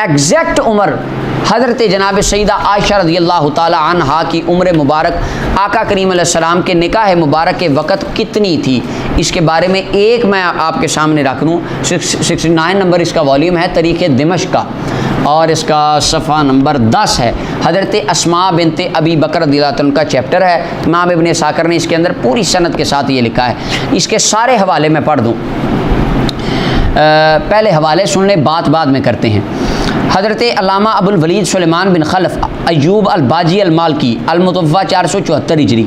Exact उम्र हज़रत जनाब सईदा आयशा रज़ियल्लाहु ताला अन्हा की उम्र मुबारक आका करीम अलैहिस्सलाम के निकाह मुबारक के वक़्त कितनी थी, इसके बारे में एक मैं आपके सामने रख लूँ। 69 नंबर इसका वॉल्यूम है तरीक़े दिमश्क का, और इसका सफ़ा नंबर 10 है। हज़रत अस्मा बिनते अबी बकर रज़ियल्लाहु अन्हा का चैप्टर है। इमाम इब्न साकर ने इसके अंदर पूरी सनद के साथ ये लिखा है। इसके सारे हवाले मैं पढ़ दूँ। पहले हवाले सुन लें, बात बाद में करते हैं। हज़रत अल्लामा अबुल वलीद सुलेमान बिन खलफ अय्यूब अल बाजी अल मालकी अल मुतव्वा 474 हिजरी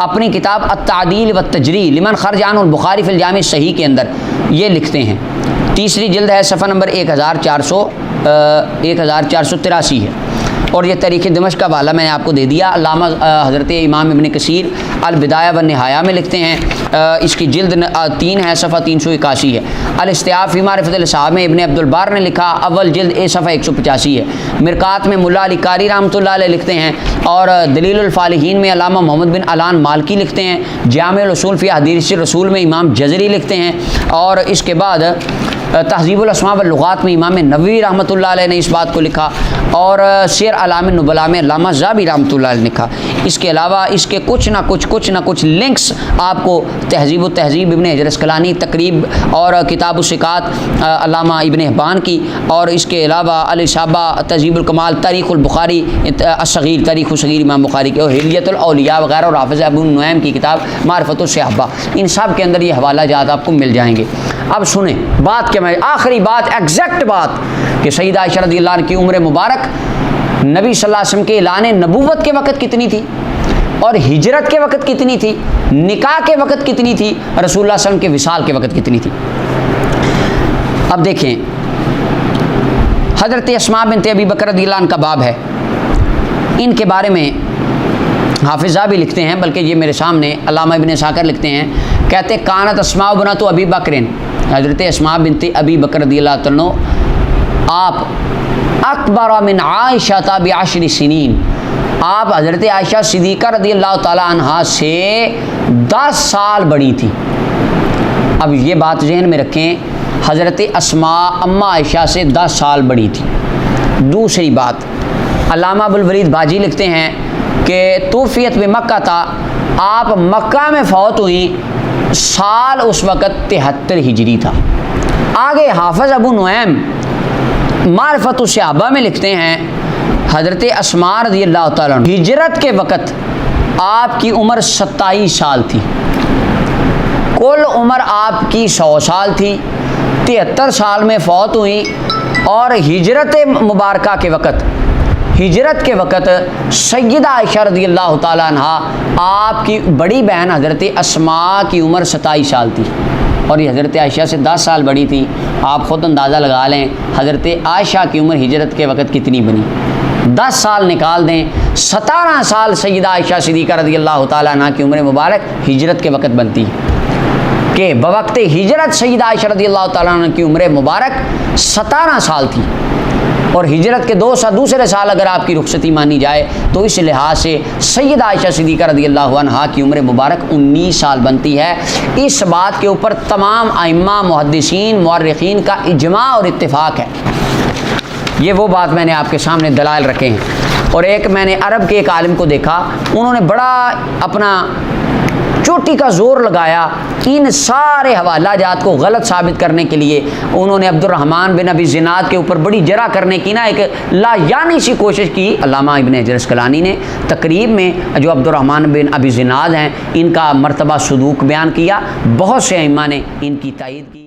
अपनी किताब अत-तादील व तजरी लिमन खरजान अल बुखारी फिल जामी सही के अंदर ये लिखते हैं। तीसरी जिल्द है, सफ़ा नंबर 1483 है, और ये तरीक़े दिमश्क का वाला मैंने आपको दे दिया। अल्लामा हज़रत इमाम इब्न कसीर अल बिदाया व निहाया में लिखते हैं, इसकी जिल्द 3 है, सफ़ा 381 है। अल इस्तिआब फ़ी मारिफ़तुल असहाब में इब्न अब्दुल बार ने लिखा, अव्वल जिल्द सफ़ा 185 है। मिरकात में मुल्ला अली कारी रहमतुल्लाह अलैह लिखते हैं, और दलीलुल फ़ालिहीन में अल्लामा मोहम्मद बिन अलान मालकी लिखते हैं। जामिउल उसूल फ़ी हदीस रसूल में इमाम जज़री लिखते हैं, और इसके बाद तहज़ीबुल अस्मा व लुग़ात में इमाम नववी रहमतुल्लाह अलैह ने इस बात को लिखा, और शेर अलाम नुबला में अल्लामा ज़ाबी रहमतुल्लाह अलैह ने लिखा। इसके अलावा इसके कुछ ना कुछ लिंक्स आपको तहज़ीब तहज़ीब इब्न हजर अस्क़लानी तक़रीब और किताब सिकात अल्लामा इब्न हिब्बान की, और इसके अलावा अल इसाबा तहज़ीबुल कमाल तारीख़ुल बुखारी अस्सग़ीर तारीख़ुल सग़ीर इमाम बुखारी के, और हिलियतुल औलिया वगैरह, और हाफ़िज़ अबू नुऐम की किताब मारिफ़तुस सहाबा, इन सब के अंदर ये हवाला जात आपको मिल जाएंगे। अब सुने बात के मैं आखिरी बात, एग्जैक्ट बात कि सईदा आयशा रज़ियल्लाहु अन्हा की उम्र मुबारक नबी सल्लल्लाहु अलैहि वसल्लम के ऐलान नबूवत के वक़्त कितनी थी, और हिजरत के वक़्त कितनी थी, निकाह के वक़्त कितनी थी, रसूलुल्लाह सल्लल्लाहु अलैहि वसल्लम के विसाल के वक़्त कितनी थी। अब देखें, हज़रत अस्मा बिनते अबी बकर रज़ियल्लाहु अन्हा का बाब है। इनके बारे में हाफिज़ा भी लिखते हैं, बल्कि ये मेरे सामने अल्लामा इब्न साकर लिखते हैं, कहते कानत अस्मा बिनतु अबी बकरिन, हज़रत अस्मा बिनते अबी बकर रज़ियल्लाहु अन्हा आप अकबर मिन आयशा बिअश्रि सिनीन, आप हज़रत आयशा सिद्दीक़ा रज़ियल्लाहु ताला अन्हा से 10 साल बड़ी थी। अब ये बात ज़हन में रखें, हज़रत अस्मा अम्मा आयशा से 10 साल बड़ी थी। दूसरी बात, अल्लामा अबुल वलीद बाजी लिखते हैं कि तूफ़ियत में मक्का था, आप मक्का में फ़ौत हुई, साल उस वक़्त 73 हिजरी था। आगे हाफ़िज़ अबू नुऐम मारिफ़तुस सहाबा में लिखते हैं, हज़रत अस्मा रज़ियल्लाहु ताला अन्हा हिजरत के वक़्त आपकी उम्र 27 साल थी, कुल उम्र आपकी 100 साल थी, 73 साल में फ़ौत हुई, और हिजरत मुबारका के वक़्त सैयदा आयशा रज़ियल्लाहु ताला अन्हा आपकी बड़ी बहन हज़रत अस्मा की उम्र 27 साल थी, और ये हज़रत आयशा से 10 साल बड़ी थी। आप ख़ुद अंदाज़ा लगा लें हज़रत आयशा की उम्र हिजरत के वक़्त कितनी बनी। 10 साल निकाल दें, 17 साल सैयदा आयशा सिद्दीक़ा रज़ियल्लाहु ताला अन्हा की उम्र मुबारक हिजरत के वक़्त बनती है कि बवक्त हिजरत सैयदा आयशा रज़ियल्लाहु ताला अन्हा की उम्र मुबारक 17 साल थी, और हिजरत के दूसरे साल अगर आपकी रुखसती मानी जाए तो इस लिहाज से सैयदा आयशा सिद्दीक़ा रज़ियल्लाहु अन्हा की उम्र मुबारक 19 साल बनती है। इस बात के ऊपर तमाम आइम्मा मुहद्दिसीन मुअर्रिखीन का इजमा और इत्तिफाक है। ये वो बात मैंने आपके सामने दलाइल रखे हैं। और एक मैंने अरब के एक आलिम को देखा, उन्होंने बड़ा अपना चोटी का जोर लगाया इन सारे हवाला जात को गलत साबित करने के लिए। उन्होंने अब्दुर्रहमान बिन अबी ज़िनाद के ऊपर बड़ी जरा करने की ना एक लायानी सी कोशिश की। अल्लामा इब्न हजर अस्क़लानी ने तकरीब में जो अब्दुर्रहमान बिन अबी ज़िनाद हैं इनका मर्तबा सदूक बयान किया, बहुत से अइम्मा ने इनकी तायीद की।